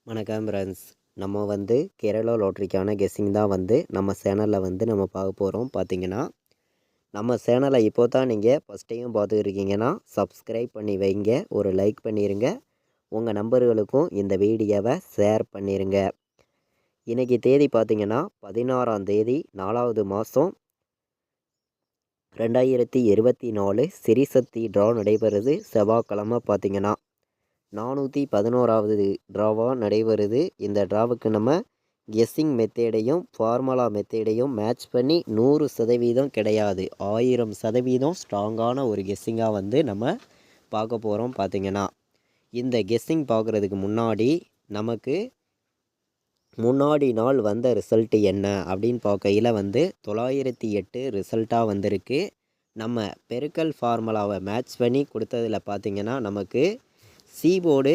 வணக்கம் ஃப்ரெண்ட்ஸ். நம்ம கேரளா லாட்ரிக்கான கெஸ்ஸிங் தான் நம்ம சேனலில் நம்ம பார்க்க போகிறோம். பார்த்தீங்கன்னா நம்ம சேனலை இப்போ தான் நீங்கள் ஃபஸ்ட் டைம் பார்த்துருக்கீங்கன்னா சப்ஸ்கிரைப் பண்ணி வைங்க, ஒரு லைக் பண்ணிடுங்க, உங்கள் நம்பர்களுக்கும் இந்த வீடியோவை ஷேர் பண்ணிடுங்க. இன்றைக்கி தேதி பார்த்திங்கன்னா 16ஆம் தேதி 4வது மாதம் 2024 சிறிசக்தி ட்ரா நடைபெறுது. செவ்வாய்க்கிழமை பார்த்திங்கன்னா 411வது ட்ராவாக நடைபெறுது. இந்த ட்ராவுக்கு நம்ம கெஸ்ஸிங் மெத்தேடையும் ஃபார்முலா மெத்தேடையும் மேட்ச் பண்ணி 100% கிடையாது, 1000% ஸ்ட்ராங்கான ஒரு கெஸ்ஸிங்காக நம்ம பார்க்க போகிறோம். பார்த்திங்கன்னா இந்த கெஸ்ஸிங் பார்க்குறதுக்கு முன்னாடி நமக்கு முன்னாடி நாள் வந்த ரிசல்ட்டு என்ன அப்படின்னு பார்க்கையில் 908 ரிசல்ட்டாக வந்திருக்கு. நம்ம பெருக்கல் ஃபார்முலாவை மேட்ச் பண்ணி கொடுத்ததில் பார்த்திங்கன்னா நமக்கு சி போர்டு